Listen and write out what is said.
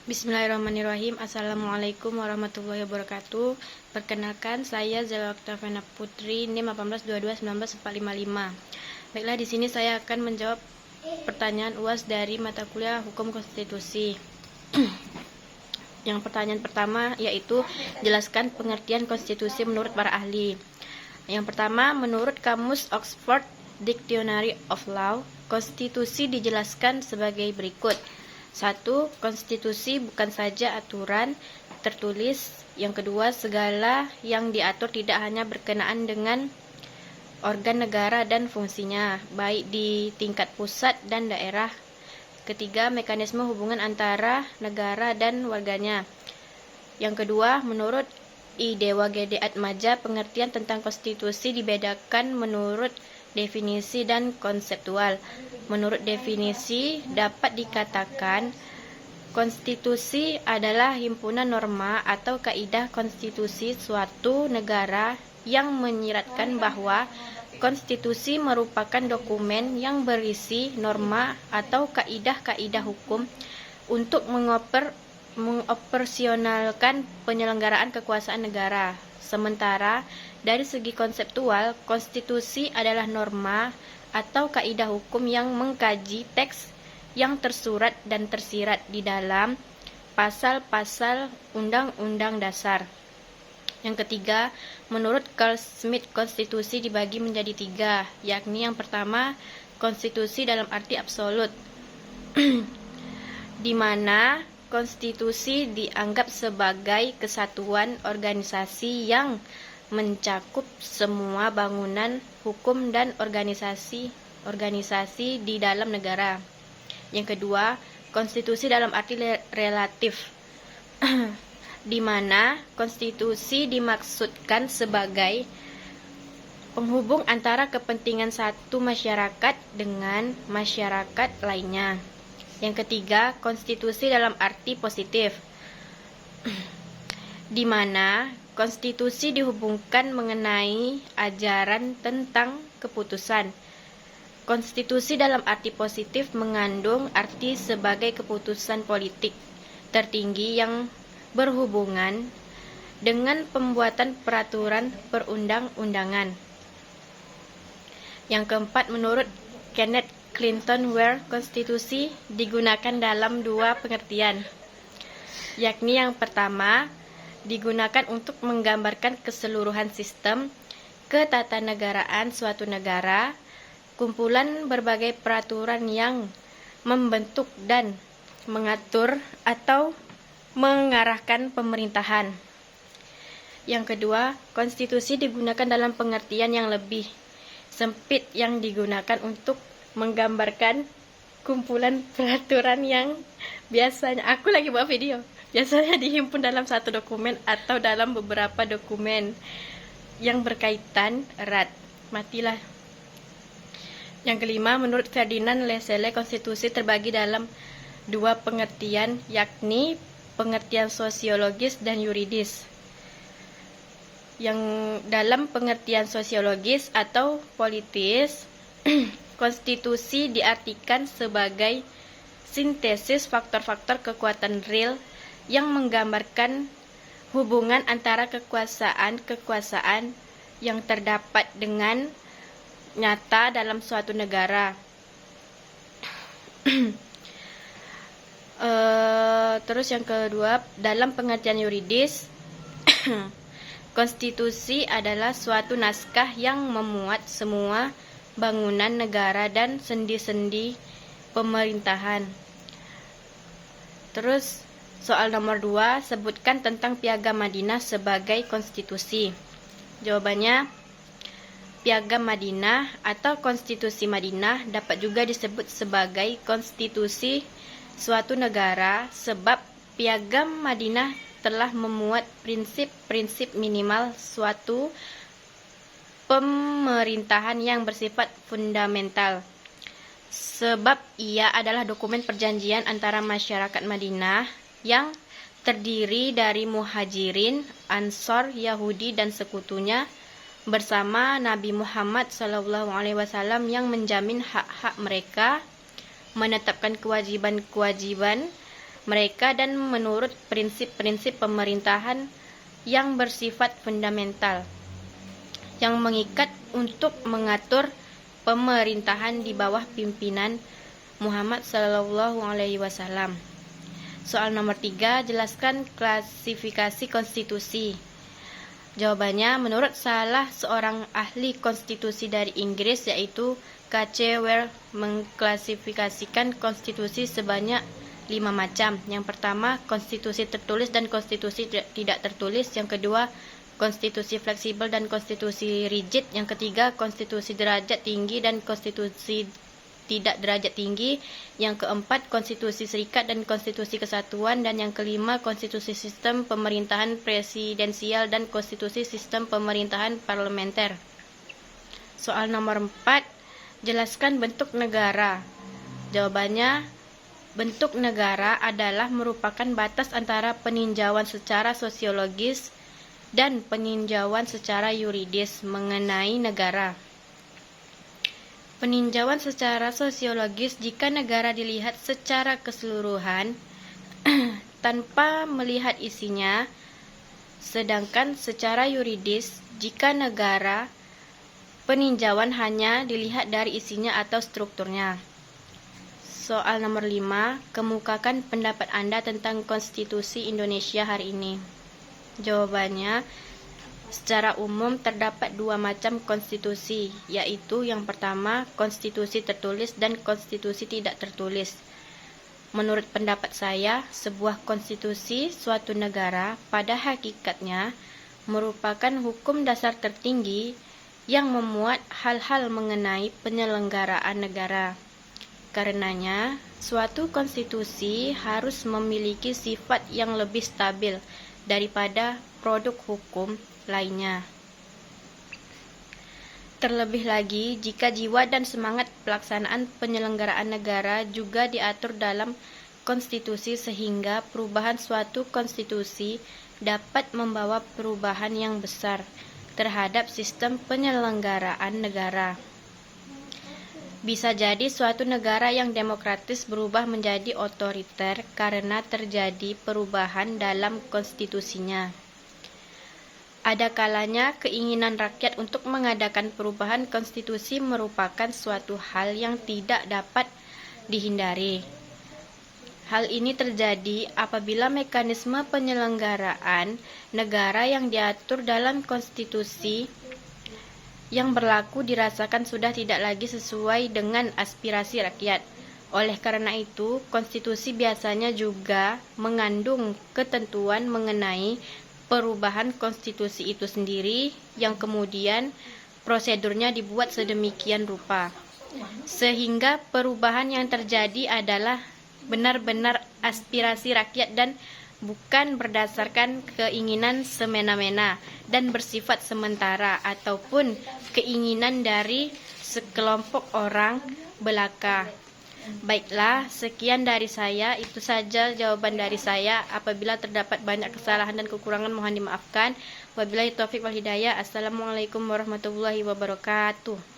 Bismillahirrahmanirrahim. Assalamualaikum warahmatullahi wabarakatuh. Perkenalkan, saya Zela Oktavena Putri, NIM 18221945. Baiklah, di sini saya akan menjawab pertanyaan UAS dari mata kuliah Hukum Konstitusi. Yang pertanyaan pertama yaitu jelaskan pengertian konstitusi menurut para ahli. Yang pertama, menurut Kamus Oxford Dictionary of Law, konstitusi dijelaskan sebagai berikut. 1. Konstitusi bukan saja aturan tertulis. Yang kedua, segala yang diatur tidak hanya berkenaan dengan organ negara dan fungsinya, baik di tingkat pusat dan daerah. Ketiga, mekanisme hubungan antara negara dan warganya. Yang kedua, menurut I. Dewa Gede Atmaja, pengertian tentang konstitusi dibedakan menurut definisi dan konseptual. Menurut definisi, dapat dikatakan konstitusi adalah himpunan norma atau kaidah konstitusi suatu negara yang menyiratkan bahwa konstitusi merupakan dokumen yang berisi norma atau kaidah-kaidah hukum untuk mengoperasionalkan penyelenggaraan kekuasaan negara. Sementara dari segi konseptual, konstitusi adalah norma atau kaidah hukum yang mengkaji teks yang tersurat dan tersirat di dalam pasal-pasal Undang-Undang Dasar. Yang ketiga, menurut Carl Schmitt, konstitusi dibagi menjadi 3, yakni yang pertama, konstitusi dalam arti absolut, di mana konstitusi dianggap sebagai kesatuan organisasi yang mencakup semua bangunan hukum dan organisasi di dalam negara. Yang kedua, konstitusi dalam arti relatif, di mana konstitusi dimaksudkan sebagai penghubung antara kepentingan satu masyarakat dengan masyarakat lainnya. Yang ketiga, konstitusi dalam arti positif, di mana konstitusi dihubungkan mengenai ajaran tentang keputusan. Konstitusi dalam arti positif mengandung arti sebagai keputusan politik tertinggi yang berhubungan dengan pembuatan peraturan perundang-undangan. Yang keempat, menurut Kenneth Clinton Ware, konstitusi digunakan dalam 2 pengertian, yakni yang pertama, digunakan untuk menggambarkan keseluruhan sistem ketatanegaraan suatu negara, kumpulan berbagai peraturan yang membentuk dan mengatur atau mengarahkan pemerintahan. Yang kedua, konstitusi digunakan dalam pengertian yang lebih sempit yang digunakan untuk menggambarkan kumpulan peraturan yang biasanya dihimpun dalam satu dokumen atau dalam beberapa dokumen yang berkaitan erat. Matilah. Yang kelima, menurut Ferdinand Lassalle, konstitusi terbagi dalam 2 pengertian, yakni pengertian sosiologis dan yuridis. Yang dalam pengertian sosiologis atau politis, konstitusi diartikan sebagai sintesis faktor-faktor kekuatan real yang menggambarkan hubungan antara kekuasaan yang terdapat dengan nyata dalam suatu negara. Terus yang kedua, dalam pengertian yuridis, konstitusi adalah suatu naskah yang memuat semua bangunan negara dan sendi-sendi pemerintahan. Terus soal nomor 2, sebutkan tentang Piagam Madinah sebagai konstitusi. Jawabannya, Piagam Madinah atau Konstitusi Madinah dapat juga disebut sebagai konstitusi suatu negara sebab Piagam Madinah telah memuat prinsip-prinsip minimal suatu pemerintahan yang bersifat fundamental. Sebab ia adalah dokumen perjanjian antara masyarakat Madinah yang terdiri dari muhajirin, ansor, Yahudi dan sekutunya bersama Nabi Muhammad SAW yang menjamin hak-hak mereka, menetapkan kewajiban-kewajiban mereka dan menurut prinsip-prinsip pemerintahan yang bersifat fundamental, yang mengikat untuk mengatur pemerintahan di bawah pimpinan Muhammad SAW. Soal nomor 3, jelaskan klasifikasi konstitusi. Jawabannya, menurut salah seorang ahli konstitusi dari Inggris, yaitu K.C. Ware, mengklasifikasikan konstitusi sebanyak 5 macam. Yang pertama, konstitusi tertulis dan konstitusi tidak tertulis. Yang kedua, konstitusi fleksibel dan konstitusi rigid. Yang ketiga, konstitusi derajat tinggi dan konstitusi tidak derajat tinggi. Yang keempat, konstitusi serikat dan konstitusi kesatuan. Dan yang kelima, konstitusi sistem pemerintahan presidensial dan konstitusi sistem pemerintahan parlementer. Soal nomor 4, jelaskan bentuk negara. Jawabannya, bentuk negara adalah merupakan batas antara peninjauan secara sosiologis dan peninjauan secara yuridis mengenai negara. Peninjauan secara sosiologis jika negara dilihat secara keseluruhan tanpa melihat isinya, sedangkan secara yuridis jika negara peninjauan hanya dilihat dari isinya atau strukturnya. Soal nomor 5, kemukakan pendapat Anda tentang konstitusi Indonesia hari ini. Jawabannya, secara umum terdapat 2 macam konstitusi, yaitu yang pertama, konstitusi tertulis dan konstitusi tidak tertulis. Menurut pendapat saya, sebuah konstitusi suatu negara pada hakikatnya merupakan hukum dasar tertinggi yang memuat hal-hal mengenai penyelenggaraan negara. Karenanya, suatu konstitusi harus memiliki sifat yang lebih stabil daripada produk hukum lainnya. Terlebih lagi, jika jiwa dan semangat pelaksanaan penyelenggaraan negara juga diatur dalam konstitusi sehingga perubahan suatu konstitusi dapat membawa perubahan yang besar terhadap sistem penyelenggaraan negara. Bisa jadi suatu negara yang demokratis berubah menjadi otoriter karena terjadi perubahan dalam konstitusinya. Ada kalanya keinginan rakyat untuk mengadakan perubahan konstitusi merupakan suatu hal yang tidak dapat dihindari. Hal ini terjadi apabila mekanisme penyelenggaraan negara yang diatur dalam konstitusi yang berlaku dirasakan sudah tidak lagi sesuai dengan aspirasi rakyat. Oleh karena itu, konstitusi biasanya juga mengandung ketentuan mengenai perubahan konstitusi itu sendiri yang kemudian prosedurnya dibuat sedemikian rupa sehingga perubahan yang terjadi adalah benar-benar aspirasi rakyat dan bukan berdasarkan keinginan semena-mena dan bersifat sementara ataupun keinginan dari sekelompok orang belaka. Baiklah, sekian dari saya. Itu saja jawaban dari saya. Apabila terdapat banyak kesalahan dan kekurangan mohon dimaafkan. Wabillahi taufiq wal hidayah. Assalamualaikum warahmatullahi wabarakatuh.